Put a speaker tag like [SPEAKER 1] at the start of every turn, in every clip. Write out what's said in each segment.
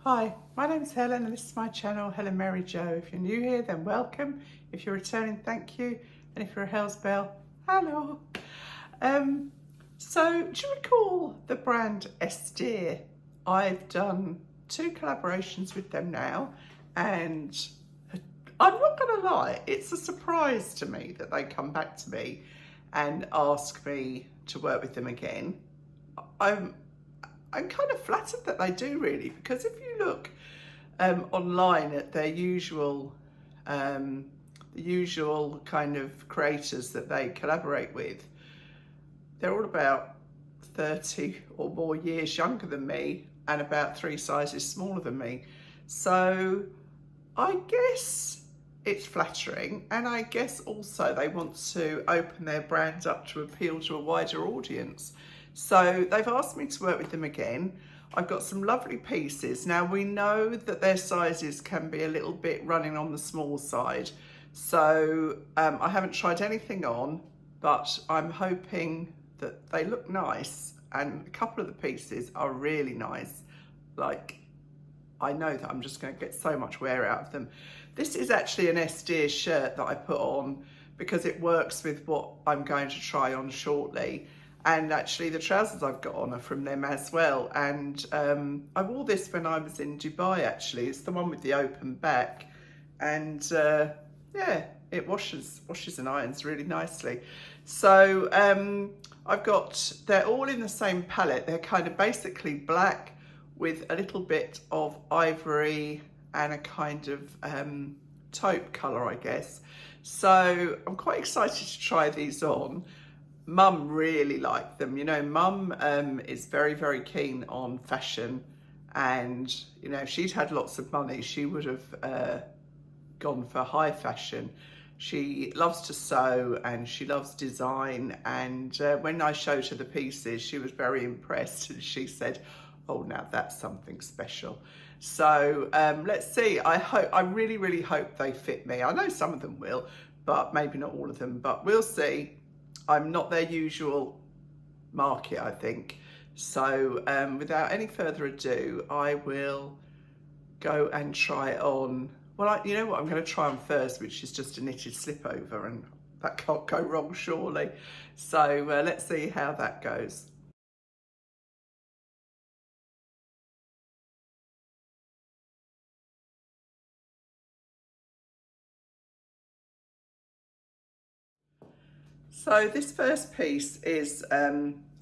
[SPEAKER 1] Hi, my name's Helen and this is my channel, Helen Mary Jo. If you're new here, then welcome. If you're returning, thank you. And if you're a Hell's Bell, hello. So do you recall the brand Estir? I've done 2 collaborations with them now, and I'm not gonna lie, it's a surprise to me that they come back to me and ask me to work with them again. I'm kind of flattered that they do, really, because if you look online at their usual kind of creators that they collaborate with, they're all about 30 or more years younger than me and about 3 sizes smaller than me. So I guess it's flattering, and I guess also they want to open their brand up to appeal to a wider audience. So they've asked me to work with them again. I've got some lovely pieces. Now we know that their sizes can be a little bit running on the small side. So I haven't tried anything on, but I'm hoping that they look nice, and a couple of the pieces are really nice. Like, I know that I'm just going to get so much wear out of them. This is actually an Estir shirt that I put on because it works with what I'm going to try on shortly. And actually the trousers I've got on are from them as well. And I wore this when I was in Dubai, actually. It's the one with the open back. And yeah, it washes and irons really nicely. So they're all in the same palette. They're kind of basically black with a little bit of ivory and a kind of taupe colour, I guess. So I'm quite excited to try these on. Mum really liked them. You know, Mum is very, very keen on fashion, and, you know, if she'd had lots of money, she would have gone for high fashion. She loves to sew and she loves design, and when I showed her the pieces, she was very impressed, and she said, oh, now that's something special. So let's see. I really, really hope they fit me. I know some of them will, but maybe not all of them, but we'll see. I'm not their usual market, I think. So without any further ado, I will go and try it on. Well, you know what I'm going to try on first, which is just a knitted slip over, and that can't go wrong, surely. So let's see how that goes. So this first piece is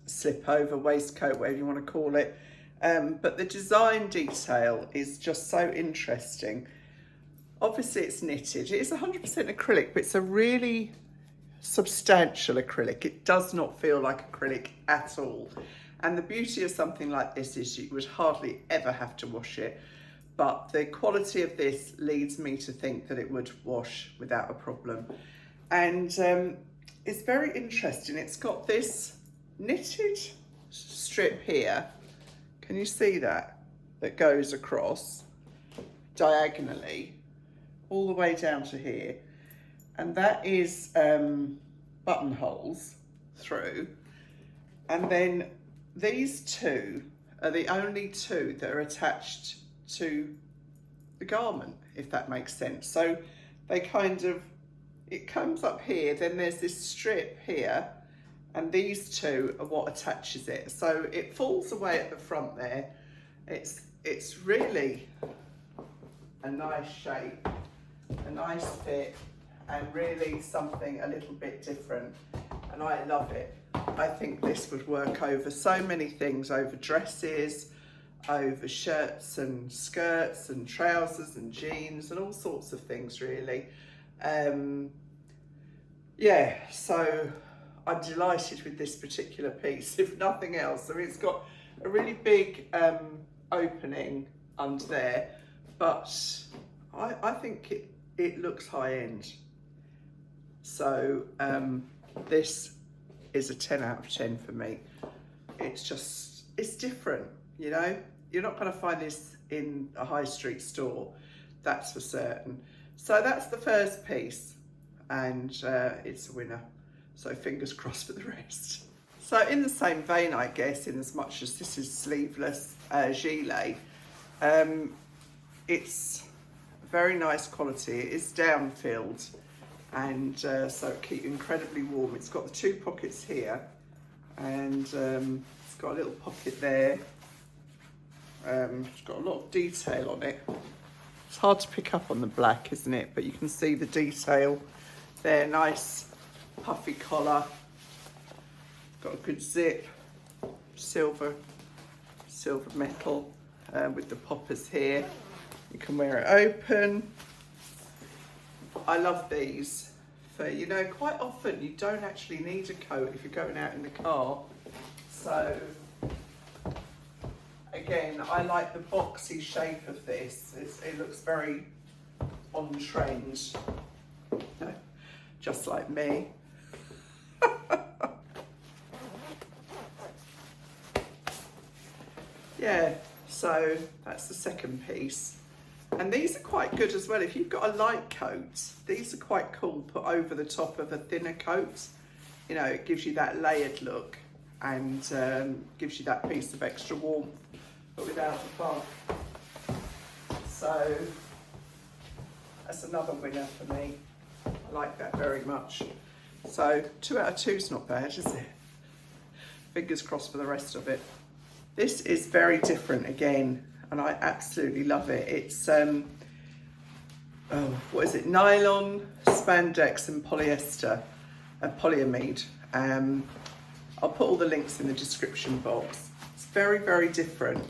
[SPEAKER 1] slip over, waistcoat, whatever you want to call it. But the design detail is just so interesting. Obviously it's knitted. It is 100% acrylic, but it's a really substantial acrylic. It does not feel like acrylic at all. And the beauty of something like this is you would hardly ever have to wash it. But the quality of this leads me to think that it would wash without a problem. And it's very interesting. It's got this knitted strip here. Can you see that? That goes across diagonally all the way down to here. And that is buttonholes through. And then these two are the only two that are attached to the garment, if that makes sense. So they kind of, it comes up here, then there's this strip here, and these two are what attaches it. So it falls away at the front there. It's really a nice shape, a nice fit, and really something a little bit different. And I love it. I think this would work over so many things, over dresses, over shirts and skirts and trousers and jeans and all sorts of things, really. Yeah, so I'm delighted with this particular piece, if nothing else. I mean, it's got a really big opening under there, but I think it looks high end. So this is a 10 out of 10 for me. It's different, you know? You're not going to find this in a high street store, that's for certain. So that's the first piece, and it's a winner. So fingers crossed for the rest. So in the same vein, I guess, in as much as this is sleeveless gilet, It's very nice quality. It is down filled, and so it keeps you incredibly warm. It's got the 2 pockets here, and it's got a little pocket there. It's got a lot of detail on it. It's hard to pick up on the black, isn't it? But you can see the detail there. Nice puffy collar. Got a good zip. Silver metal with the poppers here. You can wear it open. I love these for, you know, quite often you don't actually need a coat if you're going out in the car. So again, I like the boxy shape of this. It looks very on trend, just like me. Yeah, so that's the second piece. And these are quite good as well. If you've got a light coat, these are quite cool, put over the top of a thinner coat. You know, it gives you that layered look and gives you that piece of extra warmth, but without the puff. So that's another winner for me. I like that very much. So 2 out of 2 is not bad, is it? Fingers crossed for the rest of it. This is very different again, and I absolutely love it. It's, what is it? Nylon, spandex and polyester, polyamide. I'll put all the links in the description box. It's very, very different,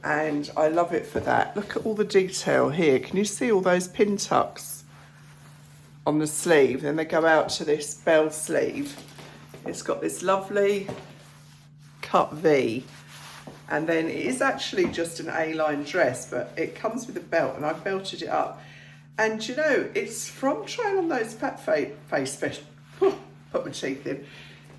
[SPEAKER 1] and I love it for that. Look at all the detail here. Can you see all those pin tucks on the sleeve? Then they go out to this bell sleeve. It's got this lovely cut V. And then it is actually just an A-line dress, but it comes with a belt, and I've belted it up. And you know, it's from trying on those fat face, put my teeth in,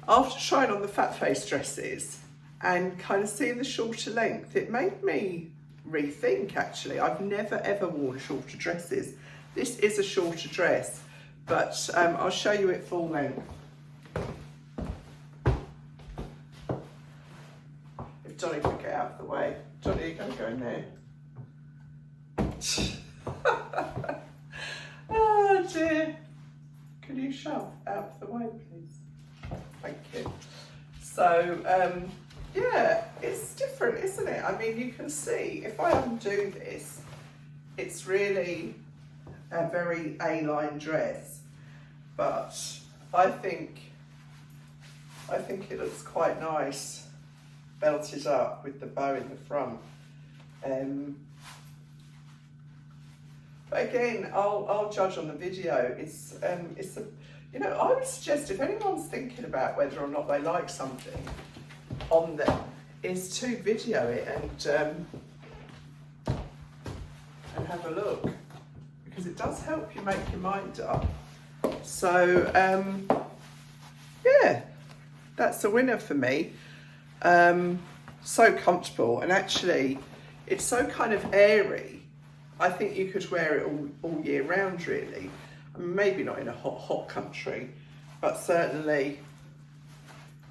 [SPEAKER 1] after trying on the fat face dresses and kind of seeing the shorter length, it made me rethink actually. I've never ever worn shorter dresses. This is a shorter dress, but I'll show you it full length. Johnny could get out of the way. Johnny, you're going to go in there. Oh dear. Can you shove out of the way, please? Thank you. So, yeah, it's different, isn't it? I mean, you can see, if I undo this, it's really a very A-line dress, but I think it looks quite nice belted up with the bow in the front. But again, I'll judge on the video. It's a, you know, I would suggest if anyone's thinking about whether or not they like something on them, is to video it and have a look, because it does help you make your mind up. So yeah, that's a winner for me. So comfortable, and actually it's so kind of airy. I think you could wear it all year round really. I mean, maybe not in a hot country, but certainly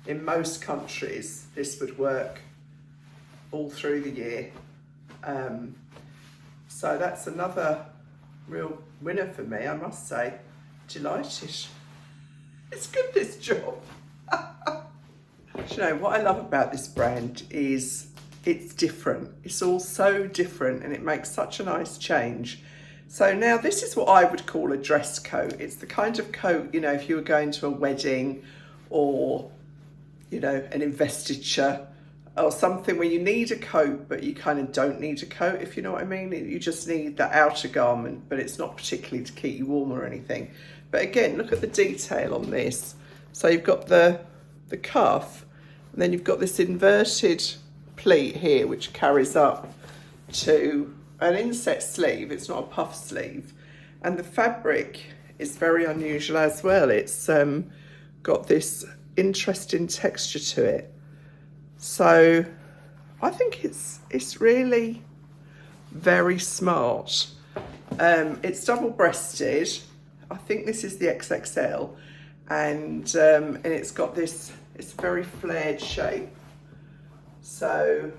[SPEAKER 1] in most countries this would work all through the year. So that's another real winner for me, I must say. Delighted. It's good, this job. You know, what I love about this brand is it's different. It's all so different, and it makes such a nice change. So now this is what I would call a dress coat. It's the kind of coat, you know, if you were going to a wedding or, you know, an investiture or something where you need a coat, but you kind of don't need a coat, if you know what I mean. You just need that outer garment, but it's not particularly to keep you warm or anything. But again, look at the detail on this. So you've got the cuff, and then you've got this inverted pleat here, which carries up to an inset sleeve. It's not a puff sleeve. And the fabric is very unusual as well. It's got this interesting texture to it. So I think it's really very smart. It's double-breasted. I think this is the XXL, and it's got this, it's a very flared shape. So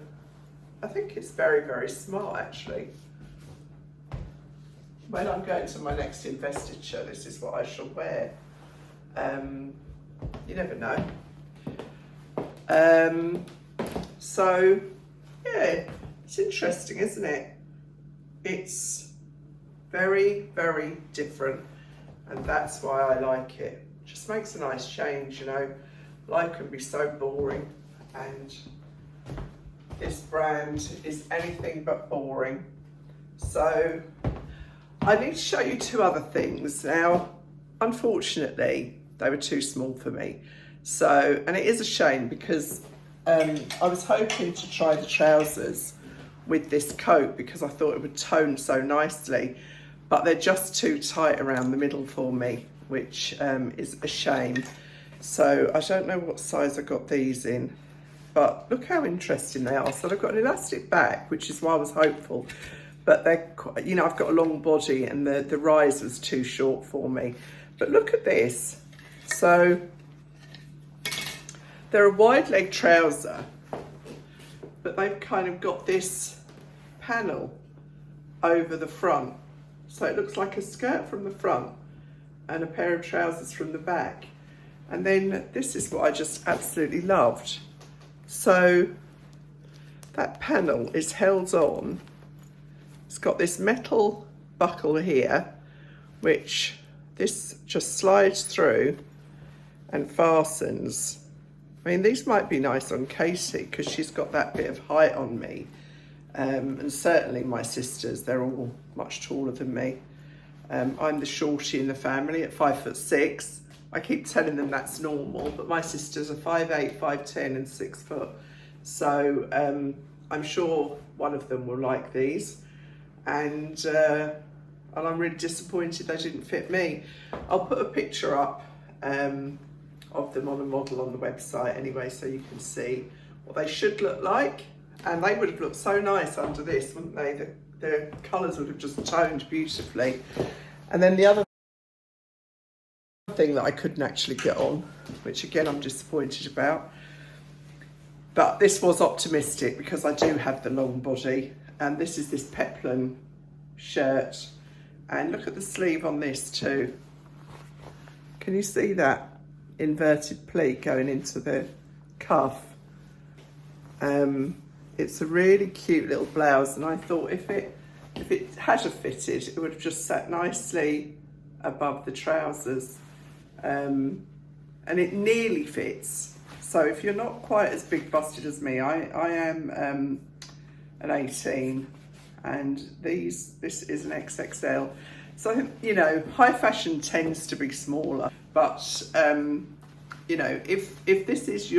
[SPEAKER 1] I think it's very, very smart actually. When I'm going to my next investiture, this is what I shall wear. You never know. So yeah, it's interesting, isn't it? It's very, very different, and that's why I like it. Just makes a nice change, you know. Life can be so boring, and this brand is anything but boring. So I need to show you two other things. Now, unfortunately, they were too small for me. So, and it is a shame because I was hoping to try the trousers with this coat because I thought it would tone so nicely, but they're just too tight around the middle for me, which is a shame. So I don't know what size I got these in, but look how interesting they are. So they've got an elastic back, which is why I was hopeful, but they're, you know, I've got a long body and the rise was too short for me. But look at this. So they're a wide leg trouser, but they've kind of got this panel over the front. So it looks like a skirt from the front and a pair of trousers from the back. And then this is what I just absolutely loved. So that panel is held on. It's got this metal buckle here, which this just slides through and fastens. I mean, these might be nice on Katie because she's got that bit of height on me. And certainly my sisters, they're all much taller than me. I'm the shorty in the family at 5'6". I keep telling them that's normal, but my sisters are 5'8", 5'10", and 6 foot. So I'm sure one of them will like these. And I'm really disappointed they didn't fit me. I'll put a picture up of them on a model on the website anyway, so you can see what they should look like. And they would have looked so nice under this, wouldn't they? The colours would have just toned beautifully. And then the other thing that I couldn't actually get on, which again I'm disappointed about, but this was optimistic because I do have the long body, and this is this peplum shirt. And look at the sleeve on this too. Can you see that inverted pleat going into the cuff? It's a really cute little blouse, and I thought if it had have fitted, it would have just sat nicely above the trousers. And it nearly fits. So if you're not quite as big busted as me, I am an 18, and this is an XXL. So, you know, high fashion tends to be smaller, but you know, if this is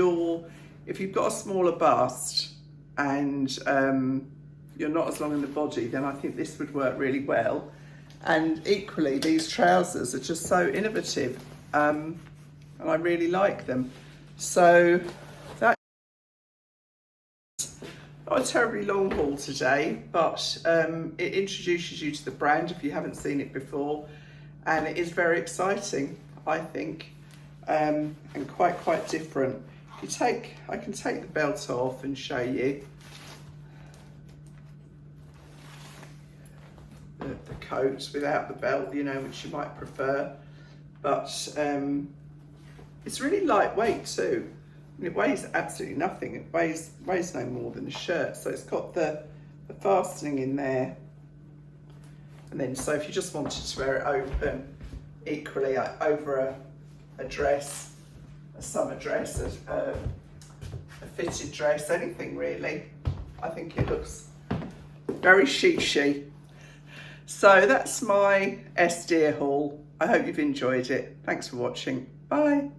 [SPEAKER 1] if you've got a smaller bust and you're not as long in the body, then I think this would work really well. And equally, these trousers are just so innovative, and I really like them. So that's not a terribly long haul today, but it introduces you to the brand if you haven't seen it before, and it is very exciting, I think, and quite different. I can take the belt off and show you the coat without the belt, you know, which you might prefer. But it's really lightweight too. And it weighs absolutely nothing. It weighs no more than a shirt. So it's got the fastening in there. And then, so if you just wanted to wear it open, equally over a dress, a summer dress, a fitted dress, anything really, I think it looks very chic-y. So that's my Esther haul. I hope you've enjoyed it. Thanks for watching. Bye.